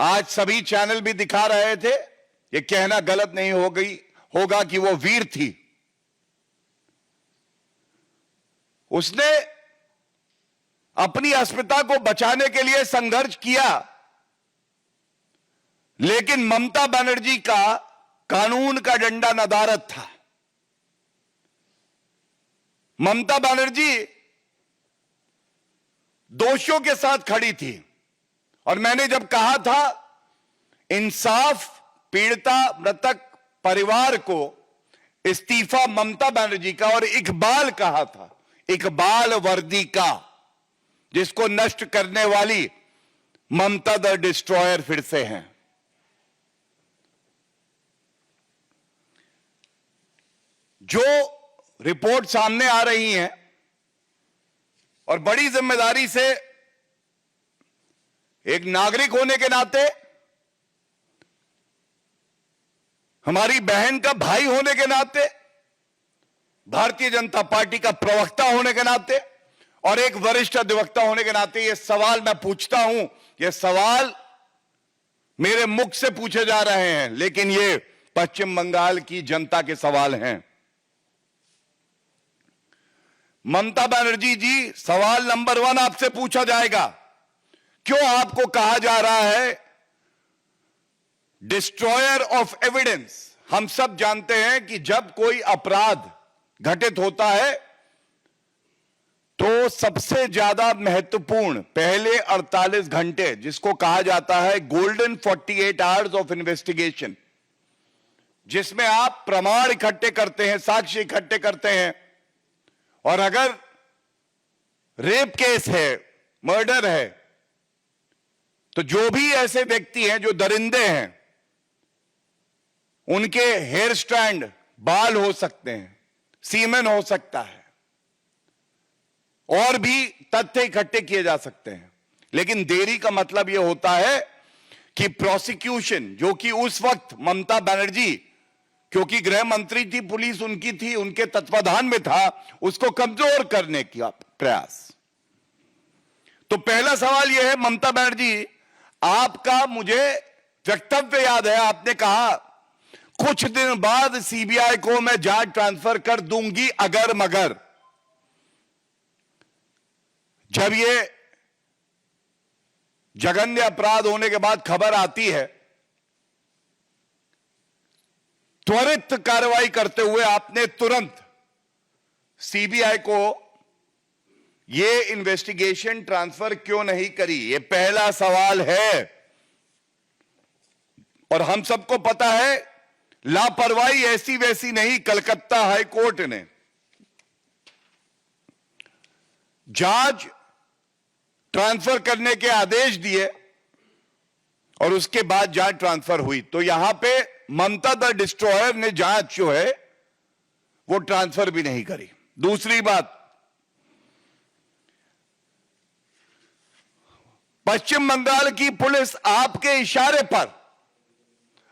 आज सभी चैनल भी दिखा रहे थे, ये कहना गलत नहीं होगा कि वो वीर थी। उसने अपनी अस्मिता को बचाने के लिए संघर्ष किया, लेकिन ममता बनर्जी का कानून का डंडा नदारद था। ममता बनर्जी दोषियों के साथ खड़ी थी और मैंने जब कहा था इंसाफ पीड़िता मृतक परिवार को, इस्तीफा ममता बनर्जी का, और इकबाल कहा था, इकबाल वर्दी का, जिसको नष्ट करने वाली ममता द डिस्ट्रॉयर फिर से हैं। जो रिपोर्ट सामने आ रही हैं और बड़ी जिम्मेदारी से एक नागरिक होने के नाते, हमारी बहन का भाई होने के नाते, भारतीय जनता पार्टी का प्रवक्ता होने के नाते और एक वरिष्ठ अधिवक्ता होने के नाते यह सवाल मैं पूछता हूं। यह सवाल मेरे मुख से पूछे जा रहे हैं, लेकिन ये पश्चिम बंगाल की जनता के सवाल हैं। ममता बनर्जी जी, सवाल नंबर 1 आपसे पूछा जाएगा, क्यों आपको कहा जा रहा है डिस्ट्रॉयर ऑफ एविडेंस? हम सब जानते हैं कि जब कोई अपराध घटित होता है तो सबसे ज्यादा महत्वपूर्ण पहले 48 घंटे, जिसको कहा जाता है गोल्डन 48 आवर्स ऑफ इन्वेस्टिगेशन, जिसमें आप प्रमाण इकट्ठे करते हैं, साक्ष्य इकट्ठे करते हैं, और अगर रेप केस है, मर्डर है, तो जो भी ऐसे व्यक्ति हैं जो दरिंदे हैं, उनके हेयर स्ट्रैंड, बाल हो सकते हैं, सीमेन हो सकता है, और भी तथ्य इकट्ठे किए जा सकते हैं। लेकिन देरी का मतलब यह होता है कि प्रोसिक्यूशन, जो कि उस वक्त ममता बनर्जी, क्योंकि गृह मंत्री थी, पुलिस उनकी थी, उनके तत्वाधान में था, उसको कमजोर करने का प्रयास। तो पहला सवाल यह है, ममता बनर्जी, आपका मुझे वक्तव्य याद है, आपने कहा कुछ दिन बाद सीबीआई को मैं जांच ट्रांसफर कर दूंगी अगर मगर। जब ये जघन्य अपराध होने के बाद खबर आती है, त्वरित कार्रवाई करते हुए आपने तुरंत सीबीआई को यह इन्वेस्टिगेशन ट्रांसफर क्यों नहीं करी? यह पहला सवाल है। और हम सबको पता है लापरवाही ऐसी वैसी नहीं, कलकत्ता हाई कोर्ट ने जांच ट्रांसफर करने के आदेश दिए और उसके बाद जांच ट्रांसफर हुई। तो यहां पे ममता द डिस्ट्रॉयर ने जांच जो है वो ट्रांसफर भी नहीं करी। दूसरी बात, पश्चिम बंगाल की पुलिस आपके इशारे पर,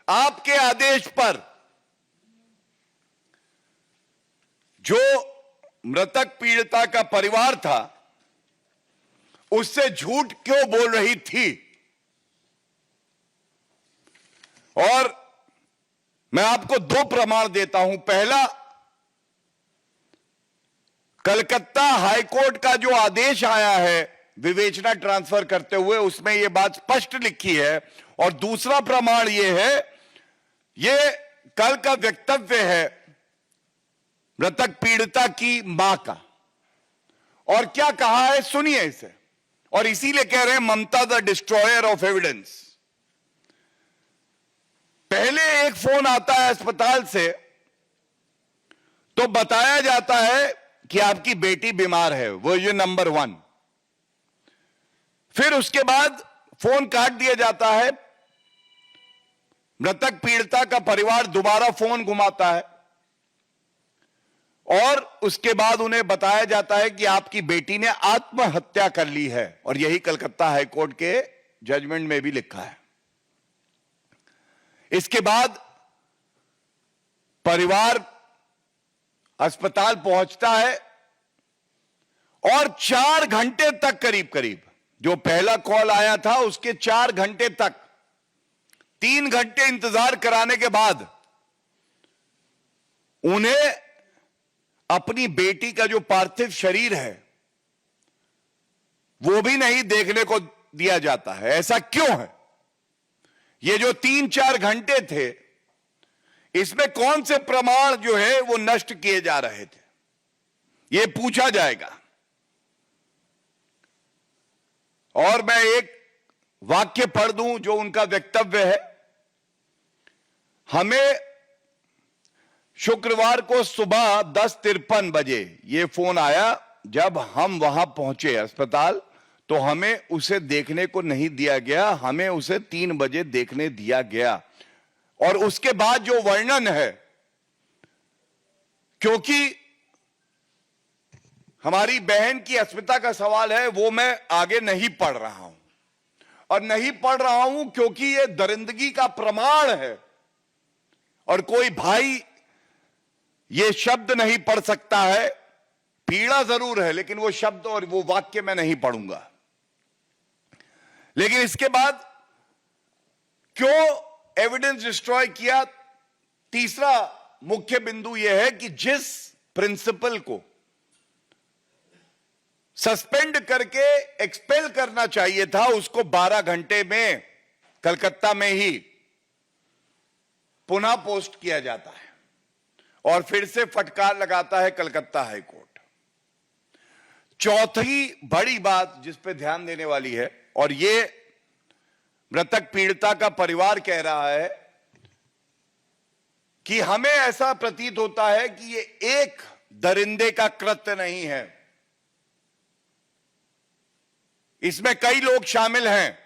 आपके आदेश पर, जो मृतक पीड़िता का परिवार था उससे झूठ क्यों बोल रही थी? और मैं आपको 2 प्रमाण देता हूं। पहला, कलकत्ता हाईकोर्ट का जो आदेश आया है विवेचना ट्रांसफर करते हुए, उसमें यह बात स्पष्ट लिखी है। और दूसरा प्रमाण यह है, यह कल का वक्तव्य है मृतक पीड़िता की मां का। और क्या कहा है सुनिए इसे, और इसीलिए कह रहे हैं ममता द डिस्ट्रॉयर ऑफ एविडेंस। पहले एक फोन आता है अस्पताल से तो बताया जाता है कि आपकी बेटी बीमार है, वर्जन नंबर 1। फिर उसके बाद फोन काट दिया जाता है, मृतक पीड़िता का परिवार दोबारा फोन घुमाता है और उसके बाद उन्हें बताया जाता है कि आपकी बेटी ने आत्महत्या कर ली है। और यही कलकत्ता हाईकोर्ट के जजमेंट में भी लिखा है। इसके बाद परिवार अस्पताल पहुंचता है और 4 घंटे तक, करीब करीब जो पहला कॉल आया था उसके 4 घंटे तक 3 घंटे इंतजार कराने के बाद उन्हें अपनी बेटी का जो पार्थिव शरीर है वो भी नहीं देखने को दिया जाता है। ऐसा क्यों है? ये जो 3-4 घंटे थे, इसमें कौन से प्रमाण जो है वो नष्ट किए जा रहे थे, ये पूछा जाएगा। और मैं एक वाक्य पढ़ दूं जो उनका वक्तव्य है। हमें शुक्रवार को सुबह 10:53 बजे ये फोन आया। जब हम वहां पहुंचे अस्पताल तो हमें उसे देखने को नहीं दिया गया, हमें उसे 3 बजे देखने दिया गया। और उसके बाद जो वर्णन है, क्योंकि हमारी बहन की अस्मिता का सवाल है, वो मैं आगे नहीं पढ़ रहा हूं। और नहीं पढ़ रहा हूं क्योंकि ये दरिंदगी का प्रमाण है और कोई भाई ये शब्द नहीं पढ़ सकता है। पीड़ा जरूर है, लेकिन वो शब्द और वो वाक्य मैं नहीं पढ़ूंगा। लेकिन इसके बाद क्यों एविडेंस डिस्ट्रॉय किया, तीसरा मुख्य बिंदु यह है कि जिस प्रिंसिपल को सस्पेंड करके एक्सपेल करना चाहिए था, उसको 12 घंटे में कलकत्ता में ही पुनः पोस्ट किया जाता है और फिर से फटकार लगाता है कलकत्ता हाई कोर्ट। चौथी बड़ी बात जिस पे ध्यान देने वाली है, और ये मृतक पीड़िता का परिवार कह रहा है कि हमें ऐसा प्रतीत होता है कि ये एक दरिंदे का कृत्य नहीं है, इसमें कई लोग शामिल हैं।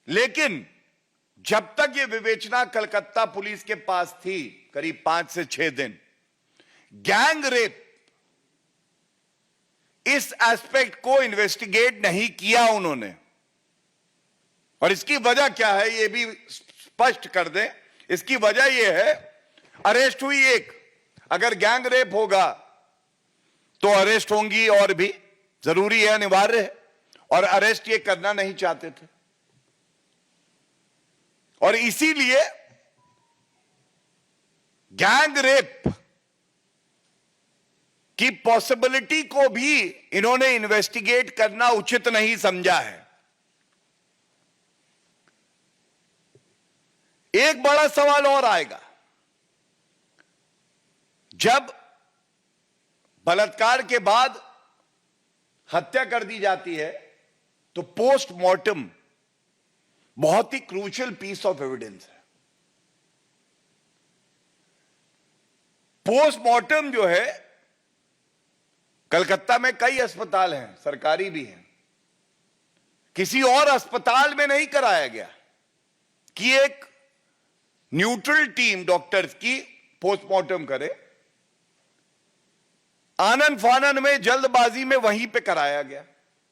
लेकिन जब तक ये विवेचना कलकत्ता पुलिस के पास थी, करीब 5 से 6 दिन, गैंग रेप इस एस्पेक्ट को इन्वेस्टिगेट नहीं किया उन्होंने। और इसकी वजह क्या है ये भी स्पष्ट कर दें। इसकी वजह यह है, अरेस्ट हुई एक, अगर गैंग रेप होगा तो अरेस्ट होंगी और भी, जरूरी है, अनिवार्य है, और अरेस्ट ये करना नहीं चाहते थे। और इसीलिए गैंग रेप की पॉसिबिलिटी को भी इन्होंने इन्वेस्टिगेट करना उचित नहीं समझा है। एक बड़ा सवाल और आएगा, जब बलात्कार के बाद हत्या कर दी जाती है तो पोस्टमार्टम बहुत ही क्रूशियल पीस ऑफ एविडेंस है। पोस्टमार्टम जो है, कलकत्ता में कई अस्पताल हैं, सरकारी भी हैं, किसी और अस्पताल में नहीं कराया गया कि एक न्यूट्रल टीम डॉक्टर्स की पोस्टमार्टम करे। आनन फानन में, जल्दबाजी में वहीं पे कराया गया।